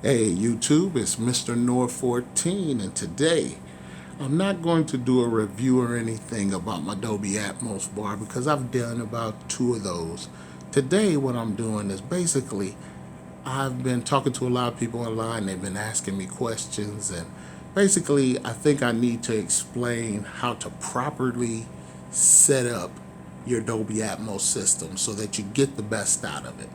Hey YouTube, it's Mr. Nor14, and today I'm not going to do a review or anything about my Dolby Atmos bar because I've done about 2 of those. Today what I'm doing is basically I've been talking to a lot of people online. They've been asking me questions, and basically I think I need to explain how to properly set up your Dolby Atmos system so that you get the best out of it.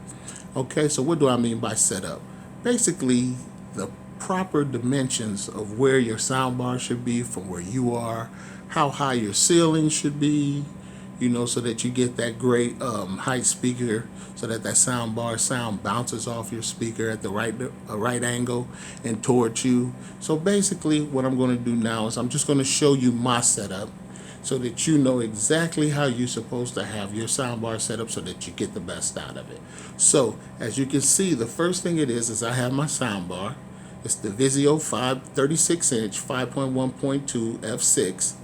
Okay, so what do I mean by setup? Basically, the proper dimensions of where your soundbar should be from where you are, how high your ceiling should be, so that you get that great height speaker, so that soundbar sound bounces off your speaker at the right angle and towards you. So basically, what I'm going to do now is I'm just going to show you my setup, so that you know exactly how you're supposed to have your soundbar set up so that you get the best out of it. So as you can see, the first thing it is I have my soundbar. It's the Vizio 36-inch 5.1.2 F6.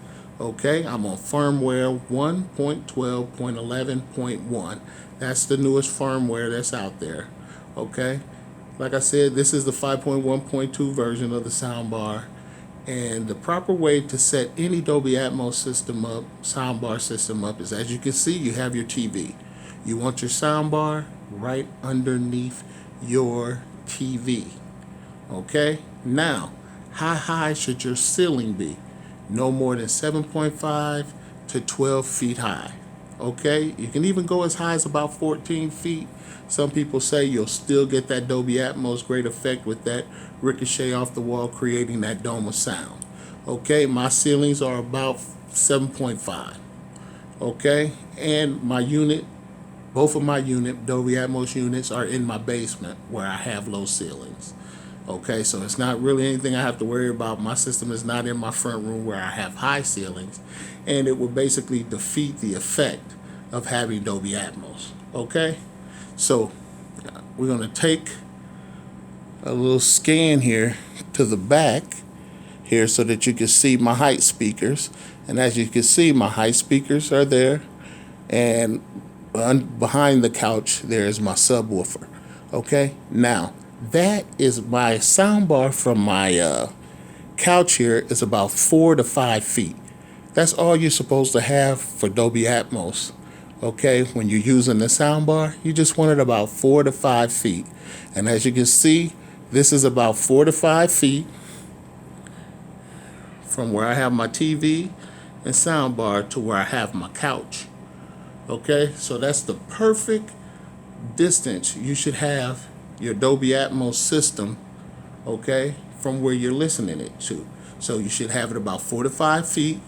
Okay, I'm on firmware 1.12.11.1. That's the newest firmware that's out there. Okay, like I said, this is the 5.1.2 version of the soundbar. And the proper way to set any Dolby Atmos system up, soundbar system up, is, as you can see, you have your TV. You want your soundbar right underneath your TV. Okay? Now, how high should your ceiling be? No more than 7.5 to 12 feet high. Okay? You can even go as high as about 14 feet. Some people say you'll still get that Dolby Atmos great effect with that ricochet off the wall, creating that dome of sound. Okay, my ceilings are about 7.5. Okay, and my unit, both of my Dolby Atmos units are in my basement where I have low ceilings. Okay, so it's not really anything I have to worry about. My system is not in my front room where I have high ceilings, and it will basically defeat the effect of having Dolby Atmos. Okay, so we're going to take a little scan here to the back here so that you can see my height speakers. And as you can see, my height speakers are there, and behind the couch there is my subwoofer. Okay, now that is my soundbar from my couch here is about 4 to 5 feet. That's all you're supposed to have for Dolby Atmos. Okay, when you're using the soundbar, you just want it about 4 to 5 feet. And as you can see, this is about 4 to 5 feet from where I have my TV and soundbar to where I have my couch. Okay, so that's the perfect distance you should have your Dolby Atmos system, okay, from where you're listening it to. So you should have it about 4 to 5 feet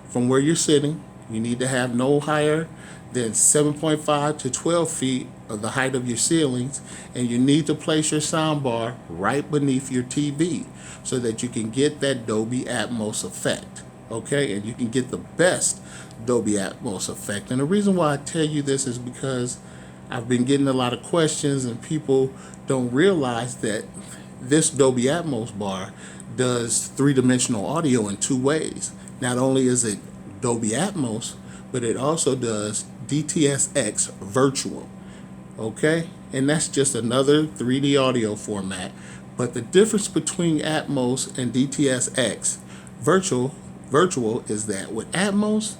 from where you're sitting. You need to have no higher than 7.5 to 12 feet of the height of your ceilings, and you need to place your soundbar right beneath your TV so that you can get that Dolby Atmos effect. Okay, and you can get the best Dolby Atmos effect. And the reason why I tell you this is because I've been getting a lot of questions, and people don't realize that this Dolby Atmos bar does 3-dimensional audio in 2 ways. Not only is it Dolby Atmos, but it also does DTSX virtual. Okay, and that's just another 3D audio format. But the difference between Atmos and DTSX virtual is that with Atmos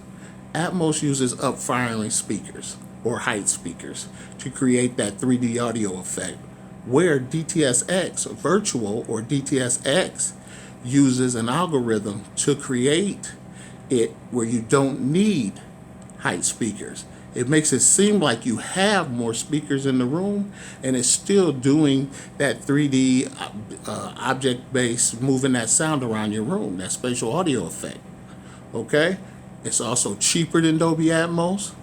uses up-firing speakers or height speakers to create that 3D audio effect, where DTSX virtual or DTSX uses an algorithm to create it where you don't need height speakers. It makes it seem like you have more speakers in the room, and it's still doing that 3D object-based, moving that sound around your room, that spatial audio effect. Okay? It's also cheaper than Dolby Atmos.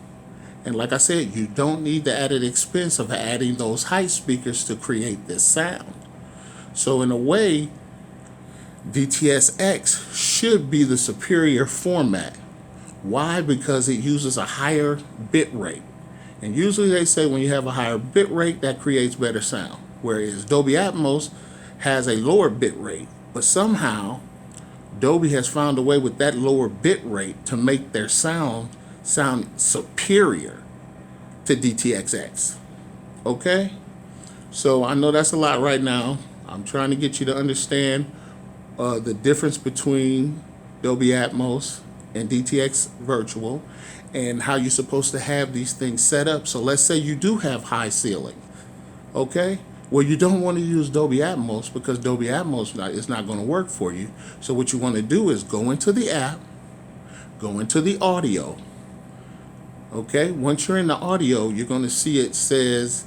And like I said, you don't need the added expense of adding those height speakers to create this sound. So in a way, DTSX should be the superior format. Why? Because it uses a higher bit rate. And usually they say when you have a higher bit rate, that creates better sound. Whereas Dolby Atmos has a lower bit rate. But somehow, Dolby has found a way with that lower bit rate to make their sound superior to DTSX. Okay? So I know that's a lot right now. I'm trying to get you to understand the difference between Dolby Atmos and DTX Virtual, and how you're supposed to have these things set up. So let's say you do have high ceiling, okay? Well, you don't want to use Dolby Atmos because Dolby Atmos is not going to work for you. So what you want to do is go into the app, go into the audio, okay? Once you're in the audio, you're going to see it says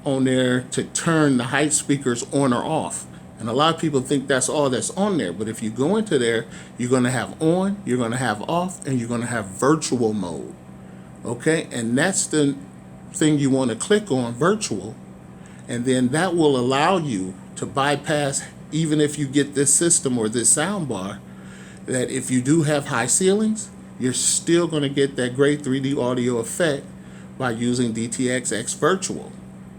on there to turn the height speakers on or off. And a lot of people think that's all that's on there, but if you go into there, you're going to have on, you're going to have off, and you're going to have virtual mode. Okay, and that's the thing you want to click on, virtual, and then that will allow you to bypass, even if you get this system or this soundbar, that if you do have high ceilings, you're still going to get that great 3D audio effect by using DTX Virtual.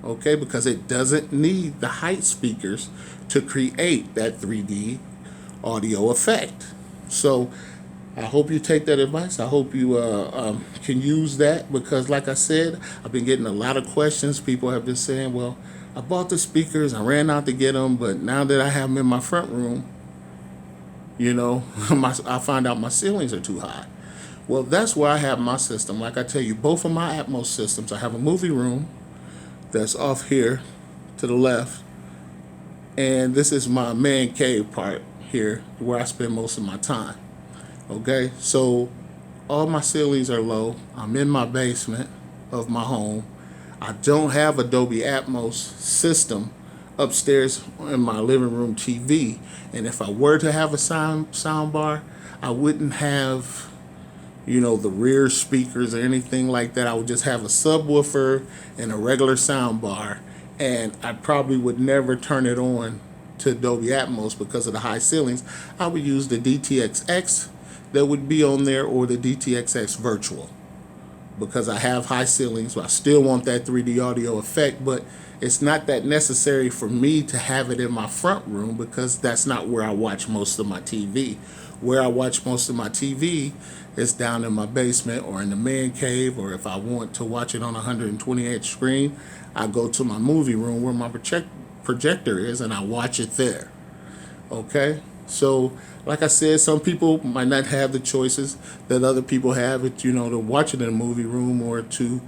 Okay, because it doesn't need the height speakers to create that 3D audio effect. So I hope you take that advice. I hope you can use that, because like I said, I've been getting a lot of questions. People have been saying, well, I bought the speakers, I ran out to get them, but now that I have them in my front room, you know, I find out my ceilings are too high. Well, that's where I have my system. Like I tell you, both of my Atmos systems, I have a movie room that's off here to the left, and this is my man cave part here where I spend most of my time. Okay, so all my ceilings are low. I'm in my basement of my home. I don't have a Dolby Atmos system upstairs in my living room TV, and if I were to have a sound bar, I wouldn't have, you know, the rear speakers or anything like that. I would just have a subwoofer and a regular sound bar, and I probably would never turn it on to Dolby Atmos because of the high ceilings. I would use the DTX that would be on there, or the DTX Virtual, because I have high ceilings, so I still want that 3D audio effect, but it's not that necessary for me to have it in my front room, because that's not where I watch most of my TV. Where I watch most of my TV is down in my basement or in the man cave, or if I want to watch it on a 120-inch screen, I go to my movie room where my projector is, and I watch it there. Okay? So, like I said, some people might not have the choices that other people have, it, you know, to watch it in a movie room or to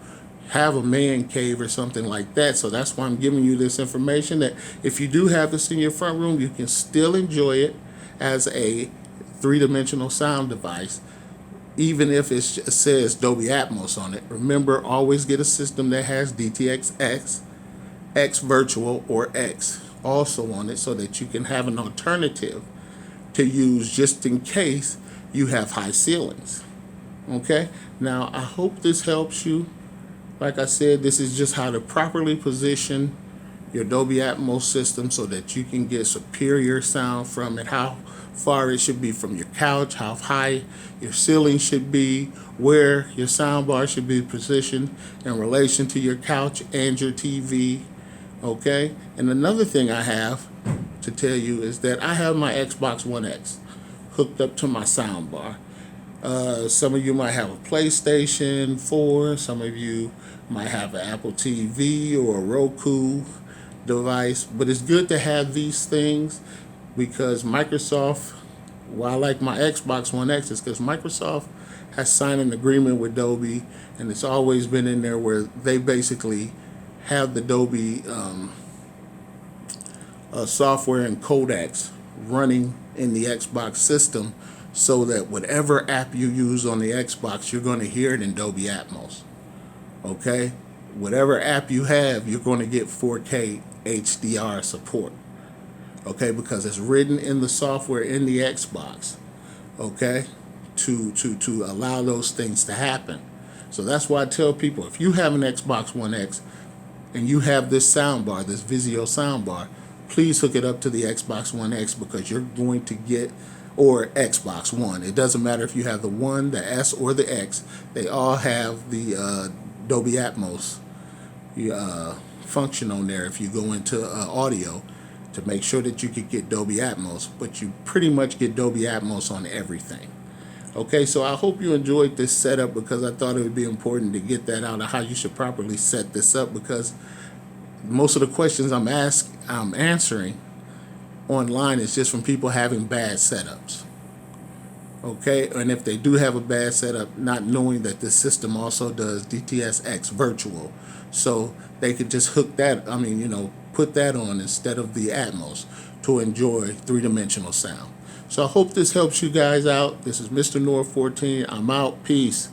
have a man cave or something like that. So that's why I'm giving you this information, that if you do have this in your front room, you can still enjoy it as a three-dimensional sound device, even if it says Dolby Atmos on it. Remember, always get a system that has DTX X Virtual, or X also on it, so that you can have an alternative to use just in case you have high ceilings. Okay, now I hope this helps you. Like I said, this is just how to properly position your Dolby Atmos system so that you can get superior sound from it, how far it should be from your couch, how high your ceiling should be, where your soundbar should be positioned in relation to your couch and your TV. Okay, and another thing I have to tell you is that I have my Xbox One X hooked up to my soundbar. Some of you might have a PlayStation 4, some of you might have an Apple TV or a Roku device, but it's good to have these things, because Microsoft, why I like my Xbox One X is because Microsoft has signed an agreement with Dolby, and it's always been in there where they basically have the Dolby software and codecs running in the Xbox system, so that whatever app you use on the Xbox, you're going to hear it in Dolby Atmos. Okay? Whatever app you have, you're going to get 4K HDR support. Okay? Because it's written in the software in the Xbox. Okay? To allow those things to happen. So that's why I tell people, if you have an Xbox One X and you have this soundbar, this Vizio soundbar, please hook it up to the Xbox One X, because you're going to get, or Xbox One. It doesn't matter if you have the One, the S, or the X. They all have the Dolby Atmos function on there if you go into audio, to make sure that you can get Dolby Atmos. But you pretty much get Dolby Atmos on everything. Okay, so I hope you enjoyed this setup, because I thought it would be important to get that out of how you should properly set this up, because most of the questions I'm answering online is just from people having bad setups. Okay, and if they do have a bad setup, not knowing that this system also does DTS:X virtual, so they could just hook that, put that on instead of the Atmos to enjoy three-dimensional sound. So I hope this helps you guys out. This is Mr. North 14. I'm out. Peace.